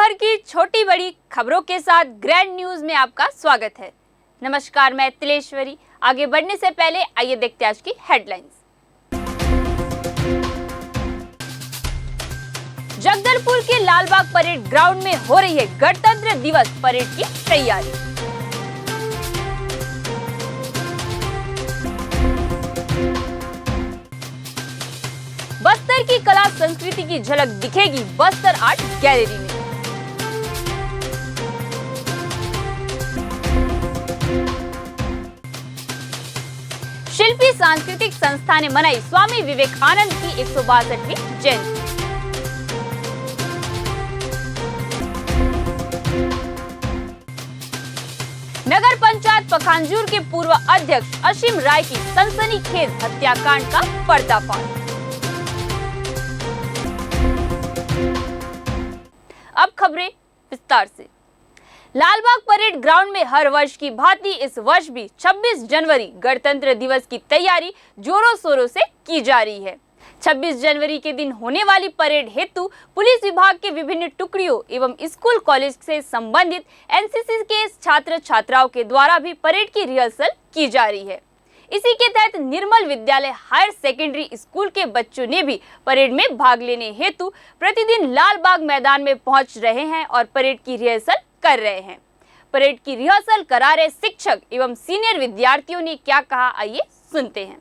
भर की छोटी बड़ी खबरों के साथ ग्रैंड न्यूज में आपका स्वागत है। नमस्कार, मैं तिलेश्वरी। आगे बढ़ने से पहले आइए देखते हैं आज की हेडलाइंस। जगदलपुर के लालबाग परेड ग्राउंड में हो रही है गणतंत्र दिवस परेड की तैयारी। बस्तर की कला संस्कृति की झलक दिखेगी बस्तर आर्ट गैलरी में। शिल्पी सांस्कृतिक संस्था ने मनाई स्वामी विवेकानंद की 162वीं जयंती। नगर पंचायत पखांजूर के पूर्व अध्यक्ष असीम राय की सनसनीखेज हत्याकांड का पर्दाफाश। अब खबरें विस्तार से। लालबाग परेड ग्राउंड में हर वर्ष की भांति इस वर्ष भी 26 जनवरी गणतंत्र दिवस की तैयारी जोरों शोरों से की जा रही है। 26 जनवरी के दिन होने वाली परेड हेतु पुलिस विभाग के विभिन्न टुकड़ियों एवं स्कूल कॉलेज से संबंधित एनसीसी के छात्र छात्राओं के द्वारा भी परेड की रिहर्सल की जा रही है। इसी के तहत निर्मल विद्यालय हायर सेकेंडरी स्कूल के बच्चों ने भी परेड में भाग लेने हेतु प्रतिदिन लालबाग मैदान में पहुंच रहे हैं और परेड की रिहर्सल कर रहे हैं। परेड की रिहर्सल करा रहे शिक्षक एवं सीनियर विद्यार्थियों ने क्या कहा, आइए सुनते हैं।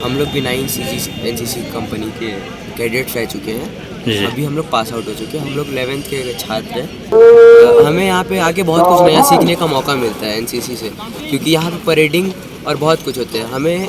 हम लोग भी 9 एनसीसी कंपनी के कैडेट्स रह चुके हैं। अभी हम लोग पास आउट हो चुके हैं। हम लोग 11th के छात्र हैं। हमें यहाँ पे आके बहुत कुछ नया सीखने का मौका मिलता है एनसीसी से, क्योंकि यहाँ पे परेडिंग और बहुत कुछ होते हैं। हमें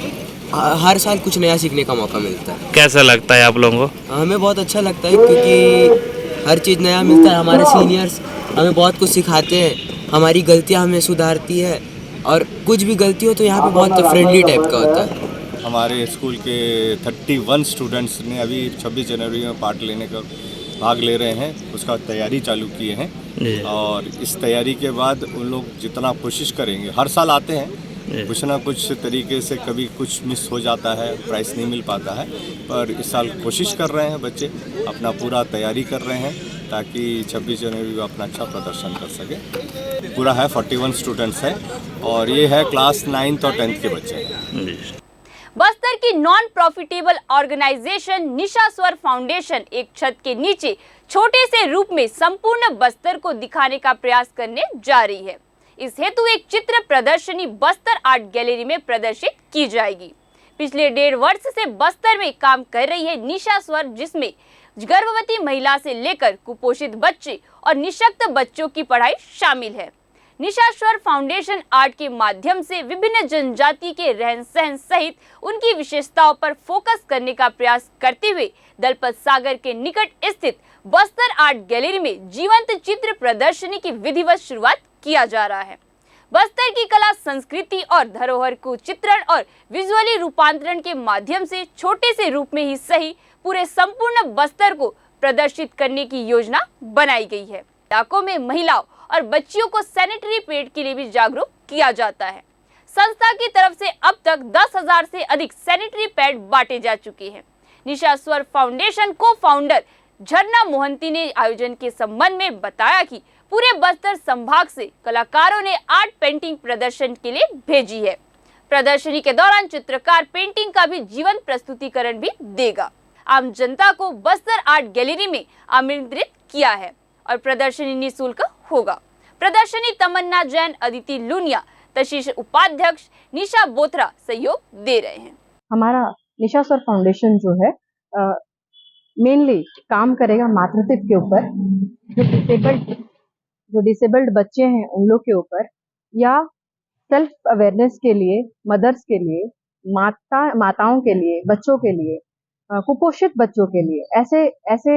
हर साल कुछ नया सीखने का मौका मिलता है। कैसा लगता है आप लोगों को? हमें बहुत अच्छा लगता है, क्योंकि हर चीज़ नया मिलता है। हमारे सीनियर्स हमें बहुत कुछ सिखाते हैं, हमारी गलतियाँ हमें सुधारती है, और कुछ भी गलती हो तो यहाँ पे बहुत फ्रेंडली टाइप का होता है। हमारे स्कूल के 31 स्टूडेंट्स ने अभी 26 जनवरी में भाग ले रहे हैं। उसका तैयारी चालू किए हैं, और इस तैयारी के बाद उन लोग जितना कोशिश करेंगे, हर साल आते हैं, कुछ ना कुछ तरीके से कभी कुछ मिस हो जाता है, प्राइस नहीं मिल पाता है, पर इस साल कोशिश कर रहे हैं बच्चे, अपना पूरा तैयारी कर रहे हैं ताकि 26 जनवरी को अपना अच्छा प्रदर्शन कर सके। पूरा है 41 स्टूडेंट्स हैं, और ये है क्लास 9th और 10th के बच्चे हैं। बस्तर की नॉन प्रॉफिटेबल ऑर्गेनाइजेशन निशा स्वर फाउंडेशन एक छत के नीचे छोटे से रूप में संपूर्ण बस्तर को दिखाने का प्रयास करने जा रही है। इस हेतु एक चित्र प्रदर्शनी बस्तर आर्ट गैलरी में प्रदर्शित की जाएगी। पिछले 1.5 वर्ष से बस्तर में काम कर रही है निशा स्वर, जिसमें गर्भवती महिला से लेकर कुपोषित बच्चे और निःशक्त बच्चों की पढ़ाई शामिल है। निशा स्वर फाउंडेशन आर्ट के माध्यम से विभिन्न जनजाति के रहन सहन सहित उनकी विशेषताओं पर फोकस करने का प्रयास करते हुए दलपत सागर के निकट स्थित बस्तर आर्ट गैलरी में जीवंत चित्र प्रदर्शनी की विधिवत शुरुआत किया जा रहा है। बस्तर की कला संस्कृति और धरोहर को चित्रण और विजुअली रूपांतरण के माध्यम से छोटे से रूप में ही सही पूरे संपूर्ण बस्तर को प्रदर्शित करने की योजना बनाई गई है। इलाकों में महिलाओं और बच्चियों को सैनिटरी पैड के लिए भी जागरूक किया जाता है। संस्था की तरफ से अब तक 10,000 से अधिक सैनिटरी पैड बांटे जा चुके हैं। निशा स्वर फाउंडेशन को फाउंडर झरना मोहंती ने आयोजन के संबंध में बताया कि पूरे बस्तर संभाग से कलाकारों ने आर्ट पेंटिंग प्रदर्शन के लिए भेजी है। प्रदर्शनी के दौरान चित्रकार पेंटिंग का भी जीवंत प्रस्तुतिकरण भी देगा। आम जनता को बस्तर आर्ट गैलरी में आमंत्रित किया है और प्रदर्शनी निःशुल्क होगा। प्रदर्शनी तमन्ना जैन, अदिति लुनिया, तशीश उपाध्यक्ष, निशा बोथरा सहयोग दे रहे हैं। हमारा निशा स्वर फाउंडेशन जो है मेनली काम करेगा मातृत्व के ऊपर, जो डिसेबल्ड बच्चे हैं उन लोग के ऊपर, या सेल्फ अवेयरनेस के लिए, मदर्स के लिए, माताओं के लिए, बच्चों के लिए, कुपोषित बच्चों के लिए, ऐसे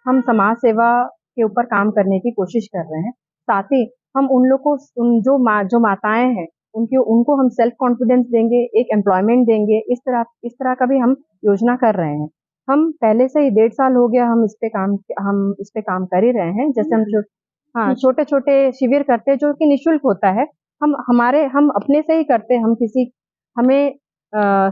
हम समाज सेवा के ऊपर काम करने की कोशिश कर रहे हैं। साथ ही हम उन लोग को जो माताएं हैं उनको हम सेल्फ कॉन्फिडेंस देंगे, एक एम्प्लॉयमेंट देंगे। इस तरह का भी हम योजना कर रहे हैं। हम पहले से ही 1.5 साल हो गया हम इस पे काम कर ही रहे हैं। जैसे हम छोटे छोटे शिविर करते हैं जो कि निःशुल्क होता है। हम अपने से ही करते हैं।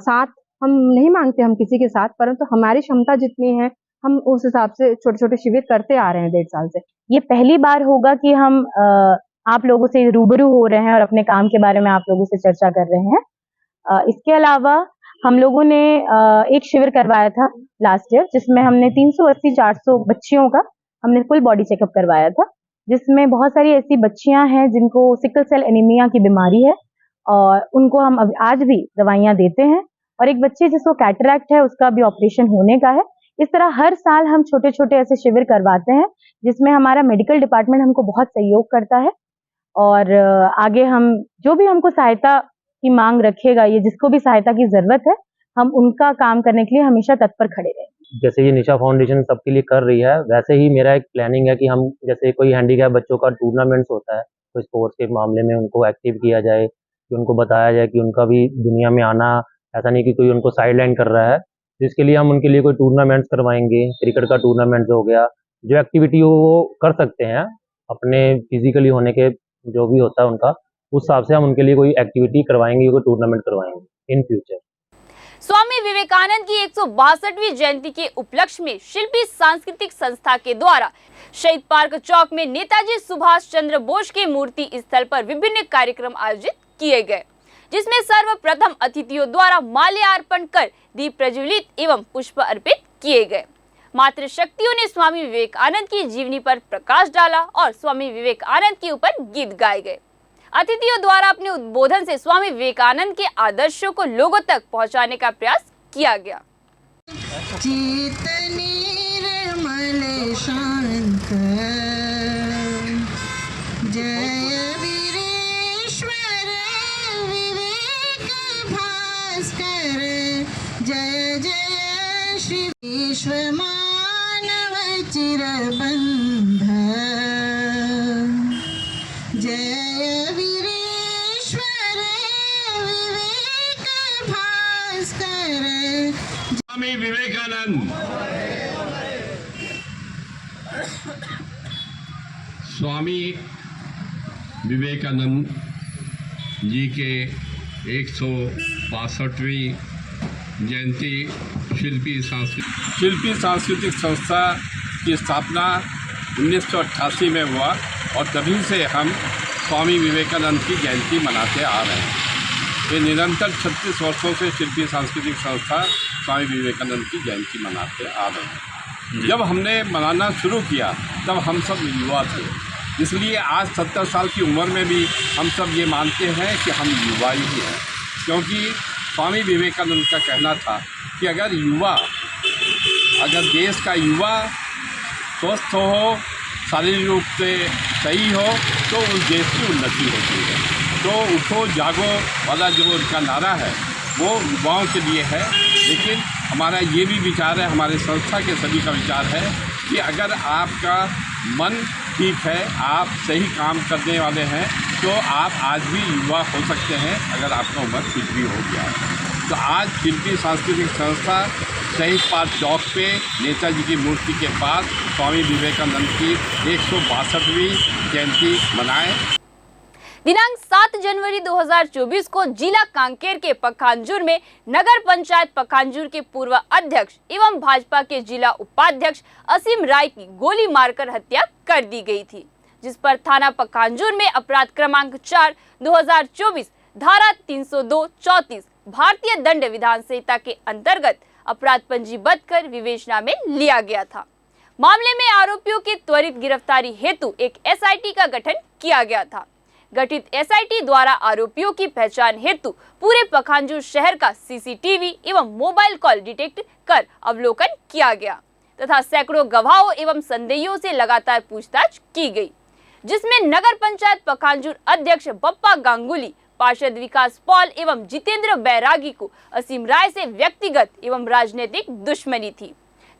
साथ हम नहीं मांगते हम किसी के साथ, परंतु हमारी क्षमता जितनी है हम उस हिसाब से छोटे छोटे शिविर करते आ रहे हैं 1.5 साल से। ये पहली बार होगा कि हम आप लोगों से रूबरू हो रहे हैं और अपने काम के बारे में आप लोगों से चर्चा कर रहे हैं। इसके अलावा हम लोगों ने एक शिविर करवाया था लास्ट ईयर, जिसमें हमने 380-400 बच्चियों का हमने फुल बॉडी चेकअप करवाया था, जिसमें बहुत सारी ऐसी बच्चियां हैं जिनको सिकल सेल एनीमिया की बीमारी है और उनको हम आज भी दवाइयां देते हैं, और एक बच्ची जिसको कैटरैक्ट है उसका भी ऑपरेशन होने का है। इस तरह हर साल हम छोटे छोटे ऐसे शिविर करवाते हैं जिसमें हमारा मेडिकल डिपार्टमेंट हमको बहुत सहयोग करता है, और आगे हम जो भी हमको सहायता की मांग रखेगा, ये जिसको भी सहायता की जरूरत है, हम उनका काम करने के लिए हमेशा तत्पर खड़े रहेंगे। जैसे ये निशा फाउंडेशन सबके लिए कर रही है, वैसे ही मेरा एक प्लानिंग है कि हम जैसे कोई हैंडीकैप बच्चों का टूर्नामेंट्स होता है तो स्पोर्ट्स के मामले में उनको एक्टिव किया जाए, कि उनको बताया जाए कि उनका भी दुनिया में आना ऐसा नहीं कि कोई उनको साइडलाइन कर रहा है। तो इसके लिए हम उनके लिए कोई टूर्नामेंट्स करवाएंगे, क्रिकेट का टूर्नामेंट हो गया, जो एक्टिविटी हो वो कर सकते हैं अपने फिजिकली होने के जो भी होता है उनका, उस हिसाब से हम उनके लिए कोई एक्टिविटी करवाएंगे, कोई टूर्नामेंट करवाएंगे इन फ्यूचर। स्वामी विवेकानंद की 162वीं जयंती के उपलक्ष्य में शिल्पी सांस्कृतिक संस्था के द्वारा शहीद पार्क चौक में नेताजी सुभाष चंद्र बोस की मूर्ति स्थल पर विभिन्न कार्यक्रम आयोजित किए गए, जिसमें सर्वप्रथम अतिथियों द्वारा माल्यार्पण कर दीप प्रज्वलित एवं पुष्प अर्पित किए गए। मातृशक्तियों ने स्वामी विवेकानंद की जीवनी पर प्रकाश डाला और स्वामी विवेकानंद के ऊपर गीत गाए गए। अतिथियों द्वारा अपने उद्बोधन से स्वामी विवेकानंद के आदर्शों को लोगों तक पहुंचाने का प्रयास किया गया। जय वीरेश्वर विवेक भास्कर, जय जय श्री विश्व मानव चिरबंध, जय वीरेश्वर विवेक भास्कर। स्वामी विवेकानंद स्वामी विवेकानंद जी के 162वीं जयंती शिल्पी सांस्कृतिक संस्था की स्थापना 1988 में हुआ और तभी से हम स्वामी विवेकानंद की जयंती मनाते आ रहे हैं। ये निरंतर 36 वर्षों से शिल्पी सांस्कृतिक संस्था स्वामी विवेकानंद की जयंती मनाते आ रहे हैं। जब हमने मनाना शुरू किया तब हम सब युवा थे, इसलिए आज 70 साल की उम्र में भी हम सब ये मानते हैं कि हम युवा ही हैं, क्योंकि स्वामी विवेकानंद का कहना था कि अगर देश का युवा स्वस्थ हो, शारीरिक रूप से सही हो, तो उस देश की उन्नति होती है। तो उठो जागो वाला जो उनका नारा है वो युवाओं के लिए है, लेकिन हमारा ये भी विचार है, हमारे संस्था के सभी का विचार है कि अगर आपका मन ठीक है, आप सही काम करने वाले हैं, तो आप आज भी युवा हो सकते हैं अगर आपका उम्र कुछ भी हो गया है। तो आज शिल्पी सांस्कृतिक संस्था शहीद पार्क चौक पे नेताजी की मूर्ति के पास स्वामी विवेकानंद की 162वीं जयंती मनाए। दिनांक 7 जनवरी 2024 को जिला कांकेर के पखांजूर में नगर पंचायत पखांजूर के पूर्व अध्यक्ष एवं भाजपा के जिला उपाध्यक्ष असीम राय की गोली मारकर हत्या कर दी गई थी, जिस पर थाना पखांजूर में अपराध क्रमांक 4/2024 धारा 302-34 भारतीय दंड विधान संहिता के अंतर्गत अपराध पंजीबद्ध कर विवेचना में लिया गया था। मामले में आरोपियों की त्वरित गिरफ्तारी हेतु एक एसआईटी का गठन किया गया था। गठित एसआईटी द्वारा आरोपियों की पहचान हेतु पूरे पखांजूर शहर का सीसीटीवी एवं मोबाइल कॉल डिटेक्ट कर अवलोकन किया गया तथा सैकड़ों गवाहों एवं संदेहियों से लगातार पूछताछ की गई, जिसमें नगर पंचायत पखांजूर अध्यक्ष बप्पा गांगुली, पार्षद विकास पॉल एवं जितेंद्र बैरागी को असीम राय से व्यक्तिगत एवं राजनीतिक दुश्मनी थी।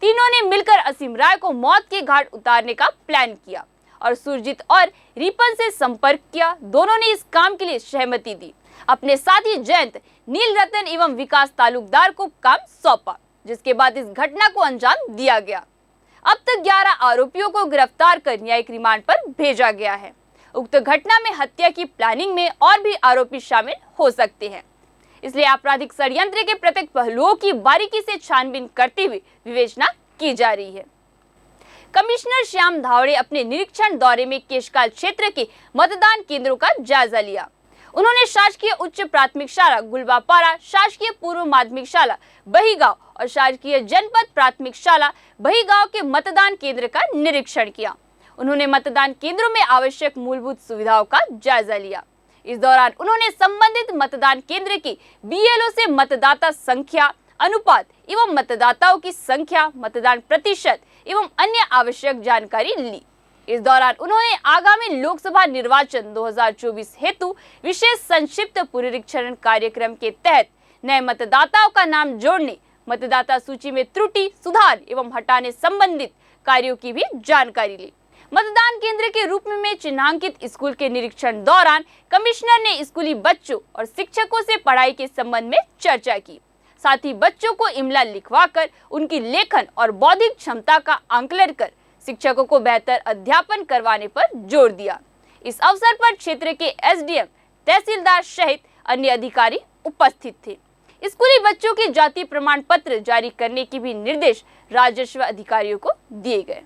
तीनों ने मिलकर असीम राय को मौत के घाट उतारने का प्लान किया और सुरजीत और रिपन से संपर्क किया। दोनों ने इस काम के लिए सहमति दी। अपने साथी जयंत, नील रतन एवं विकास तालुकदार को काम सौंपा, जिसके बाद इस घटना को अंजाम दिया गया। अब तक 11 आरोपियों को गिरफ्तार कर न्यायिक रिमांड पर भेजा गया है। उक्त घटना में हत्या की प्लानिंग में और भी आरोपी शामिल हो सकते हैं, इसलिए आपराधिक षड्यंत्र के प्रत्येक पहलुओं की बारीकी से छानबीन करते हुए विवेचना की जा रही है। कमिश्नर श्याम धावड़े अपने निरीक्षण दौरे में केशकाल क्षेत्र के मतदान केंद्रों का जायजा लिया। उन्होंने शासकीय उच्च प्राथमिक शाला गुलबापारा, शासकीय पूर्व माध्यमिक शाला बहीगांव और शासकीय जनपद प्राथमिक शाला बहीगांव के मतदान केंद्र का निरीक्षण किया। उन्होंने मतदान केंद्रों में आवश्यक मूलभूत सुविधाओं का जायजा लिया। इस दौरान उन्होंने संबंधित मतदान केंद्र की बीएलओ से मतदाता संख्या, अनुपात एवं मतदाताओं की संख्या, मतदान प्रतिशत एवं अन्य आवश्यक जानकारी ली। इस दौरान उन्होंने आगामी लोकसभा निर्वाचन 2024 हेतु विशेष संक्षिप्त पुनरीक्षण कार्यक्रम के तहत नए मतदाताओं का नाम जोड़ने, मतदाता सूची में त्रुटि, सुधार एवं हटाने संबंधित कार्यों की भी जानकारी ली। मतदान केंद्र के रूप में चिन्हांकित स्कूल के निरीक्षण दौरान कमिश्नर ने स्कूली बच्चों और शिक्षकों से पढ़ाई के संबंध में चर्चा की। साथ ही बच्चों को इमला लिखवाकर उनकी लेखन और बौद्धिक क्षमता का आंकलन कर शिक्षकों को बेहतर अध्यापन करवाने पर जोर दिया। इस अवसर पर क्षेत्र के एसडीएम, तहसीलदार सहित अन्य अधिकारी उपस्थित थे। स्कूली बच्चों के जाति प्रमाण पत्र जारी करने के भी निर्देश राजस्व अधिकारियों को दिए गए।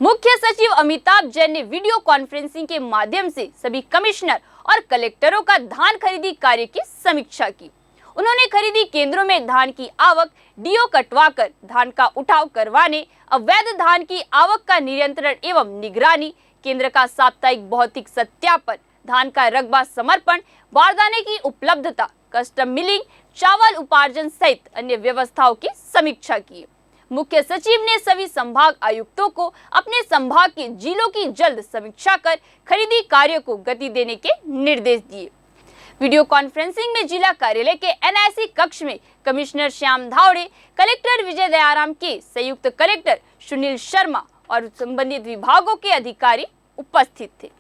मुख्य सचिव अमिताभ जैन ने वीडियो कॉन्फ्रेंसिंग के माध्यम से सभी कमिश्नर और कलेक्टरों का धान खरीदी कार्य की समीक्षा की। उन्होंने खरीदी केंद्रों में धान की आवक, डीओ कटवाकर धान का उठाव करवाने, अवैध धान की आवक का नियंत्रण एवं निगरानी, केंद्र का साप्ताहिक भौतिक सत्यापन, धान का रकबा समर्पण, बारदाने की उपलब्धता, कस्टम मिलिंग, चावल उपार्जन सहित अन्य व्यवस्थाओं की समीक्षा की। मुख्य सचिव ने सभी संभाग आयुक्तों को अपने संभाग के जिलों की जल्द समीक्षा कर खरीदी कार्य को गति देने के निर्देश दिए। वीडियो कॉन्फ्रेंसिंग में जिला कार्यालय के एनआईसी कक्ष में कमिश्नर श्याम धावड़े, कलेक्टर विजय दयाराम के, संयुक्त कलेक्टर सुनील शर्मा और संबंधित विभागों के अधिकारी उपस्थित थे।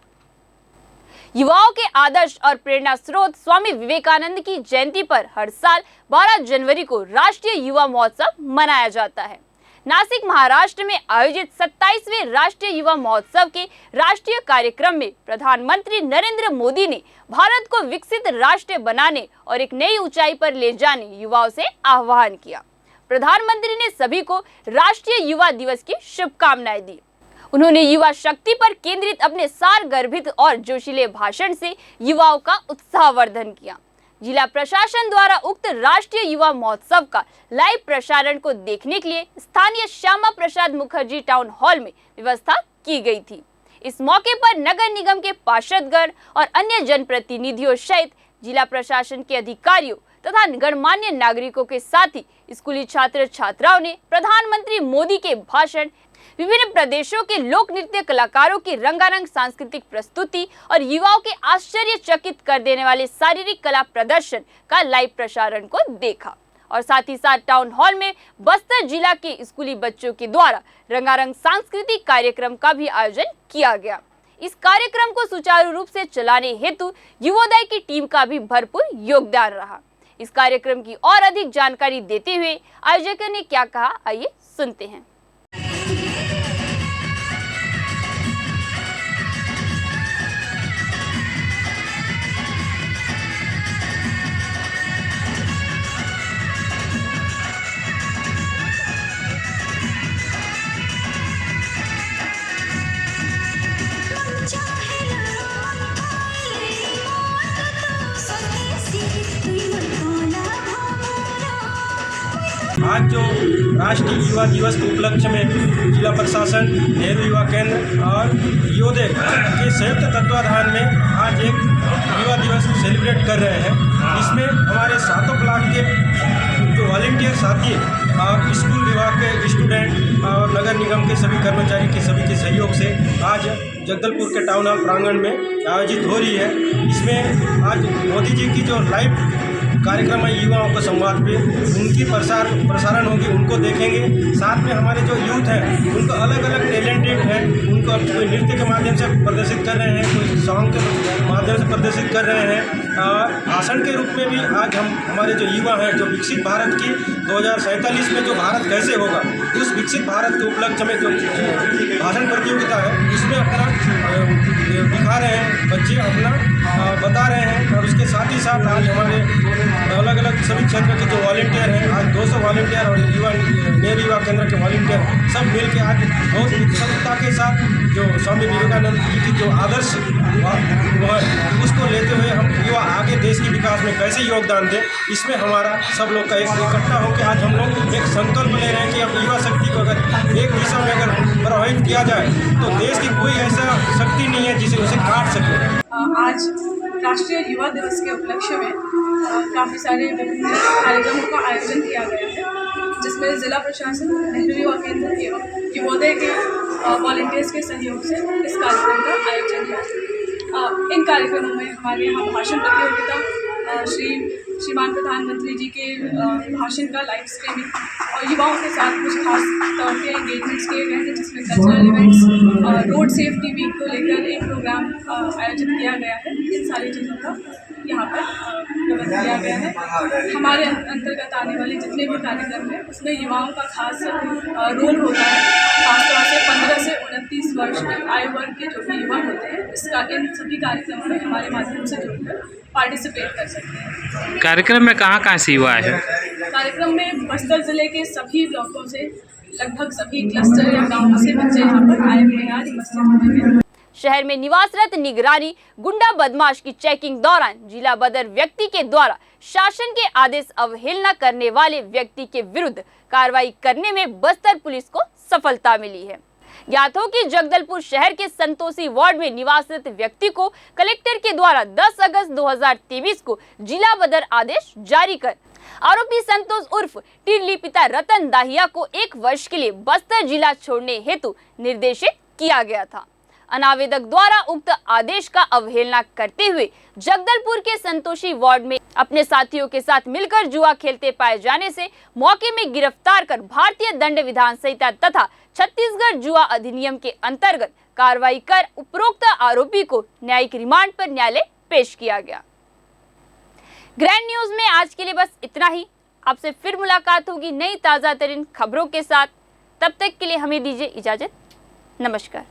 युवाओं के आदर्श और प्रेरणा स्रोत स्वामी विवेकानंद की जयंती पर हर साल 12 जनवरी को राष्ट्रीय युवा महोत्सव मनाया जाता है। नासिक, महाराष्ट्र में आयोजित 27वें राष्ट्रीय युवा महोत्सव के राष्ट्रीय कार्यक्रम में प्रधानमंत्री नरेंद्र मोदी ने भारत को विकसित राष्ट्र बनाने और एक नई ऊंचाई पर ले जाने युवाओं से आह्वान किया। प्रधानमंत्री ने सभी को राष्ट्रीय युवा दिवस की शुभकामनाएं दी। उन्होंने युवा शक्ति पर केंद्रित अपने सारगर्भित और जोशीले भाषण से युवाओं का उत्साहवर्धन किया। जिला प्रशासन द्वारा उक्त राष्ट्रीय युवा महोत्सव का लाइव प्रसारण को देखने के लिए स्थानीय श्यामा प्रसाद मुखर्जी टाउन हॉल में व्यवस्था की गई थी। इस मौके पर नगर निगम के पार्षदगण और अन्य जनप्रतिनिधियों सहित जिला प्रशासन के अधिकारियों तथा गणमान्य नागरिकों के साथ ही स्कूली छात्र छात्राओं ने प्रधानमंत्री मोदी के भाषण, विभिन्न प्रदेशों के लोक नृत्य कलाकारों की रंगारंग सांस्कृतिक प्रस्तुति और युवाओं के आश्चर्यचकित कर देने वाले शारीरिक कला प्रदर्शन का लाइव प्रसारण को देखा और साथ ही साथ टाउन हॉल में बस्तर जिला के स्कूली बच्चों के द्वारा रंगारंग सांस्कृतिक कार्यक्रम का भी आयोजन किया गया। इस कार्यक्रम को सुचारू रूप से चलाने हेतु युवोदय की टीम का भी भरपूर योगदान रहा। इस कार्यक्रम की और अधिक जानकारी देते हुए आयोजकों ने क्या कहा, आइए सुनते हैं। आज जो राष्ट्रीय युवा दिवस के उपलक्ष्य में जिला प्रशासन, नेहरू युवा केंद्र और युवोदय के संयुक्त तत्वाधान में आज एक युवा दिवस सेलिब्रेट कर रहे हैं। इसमें हमारे सातों ब्लॉक के जो वॉलंटियर साथी और स्कूल विभाग के स्टूडेंट और नगर निगम के सभी कर्मचारी के सभी के सहयोग से आज जगदलपुर के टाउन हॉल प्रांगण में आयोजित हो रही है। इसमें आज मोदी जी की जो लाइव कार्यक्रम है युवाओं को संवाद पे उनकी प्रसारण होगी, उनको देखेंगे। साथ में हमारे जो यूथ हैं उनको अलग अलग टैलेंटेड हैं, उनको कोई नृत्य के माध्यम से प्रदर्शित कर रहे हैं, कोई सॉन्ग के माध्यम से प्रदर्शित कर रहे हैं। और भाषण के रूप में भी आज हम हमारे जो युवा हैं जो विकसित भारत की 2047 में जो भारत कैसे होगा उस विकसित भारत के उपलक्ष्य में जो भाषण प्रतियोगिता है उसमें अपना दिखा रहे हैं, बच्चे अपना बता रहे हैं। और उसके साथ ही साथ आज हमारे अलग अलग सभी क्षेत्र के जो वॉलंटियर हैं, आज 200 वॉलंटियर और नेहरू युवा केंद्र के वॉलंटियर सब मिल के आज बहुत उत्सुकता के साथ जो स्वामी विवेकानंद जी की जो आदर्श उसको लेते हुए हम युवा आगे देश के विकास में कैसे योगदान दें, इसमें हमारा सब लोग का एक इकट्ठा होकर आज हम लोग एक संकल्प ले रहे हैं कि अब युवा शक्ति को अगर एक दिशा में अगर प्रभावित किया जाए तो देश की कोई ऐसा शक्ति नहीं है जिसे उसे काट सके। आज राष्ट्रीय युवा दिवस के उपलक्ष्य में काफ़ी सारे विभिन्न कार्यक्रमों का आयोजन किया गया है, जिसमें जिला प्रशासन, नेहरू युवा केंद्र एवं युवोदय के वॉलंटियर्स के सहयोग से इस कार्यक्रम का आयोजन किया। इन कार्यक्रमों में हमारे यहाँ भाषण प्रतियोगिता, श्रीमान प्रधानमंत्री जी के भाषण का लाइव स्ट्रीमिंग और युवाओं के साथ कुछ खास तौर पे एंगेजमेंट्स किए गए थे, जिसमें cultural events, road safety week को लेकर एक प्रोग्राम आयोजित किया गया है। इन सारी चीज़ों का यहाँ पर प्रबंध किया गया है। हमारे अंतर्गत आने वाले जितने भी कार्यक्रम हैं उसमें युवाओं का खास रोल होता है। खासतौर से 15 से 29 वर्ष के आयु वर्ग के जो भी युवा होते हैं, इसका इन सभी कार्यक्रमों में हमारे माध्यम से जुड़कर पार्टिसिपेट कर सकते हैं। कार्यक्रम में कहाँ से युवा है? कार्यक्रम में बस्तर जिले के सभी ब्लॉकों से लगभग सभी क्लस्टर या गाँवों से बच्चे यहाँ पर आए हुए हैं। आज उपस्थित हुए हैं। शहर में निवासरत निगरानी गुंडा बदमाश की चेकिंग दौरान जिला बदर व्यक्ति के द्वारा शासन के आदेश अवहेलना करने वाले व्यक्ति के विरुद्ध कार्रवाई करने में बस्तर पुलिस को सफलता मिली है। ज्ञात हो कि जगदलपुर शहर के संतोषी वार्ड में निवासरत व्यक्ति को कलेक्टर के द्वारा 10 अगस्त 2023 को जिला बदर आदेश जारी कर आरोपी संतोष उर्फ टिरली पिता रतन दाहिया को 1 वर्ष के लिए बस्तर जिला छोड़ने हेतु निर्देशित किया गया था। अनावेदक द्वारा उक्त आदेश का अवहेलना करते हुए जगदलपुर के संतोषी वार्ड में अपने साथियों के साथ मिलकर जुआ खेलते पाए जाने से मौके में गिरफ्तार कर भारतीय दंड विधान संहिता तथा छत्तीसगढ़ जुआ अधिनियम के अंतर्गत कार्रवाई कर उपरोक्त आरोपी को न्यायिक रिमांड पर न्यायालय पेश किया गया। ग्रैंड न्यूज में आज के लिए बस इतना ही। आपसे फिर मुलाकात होगी नई ताजा तरीन खबरों के साथ। तब तक के लिए हमें दीजिए इजाजत। नमस्कार।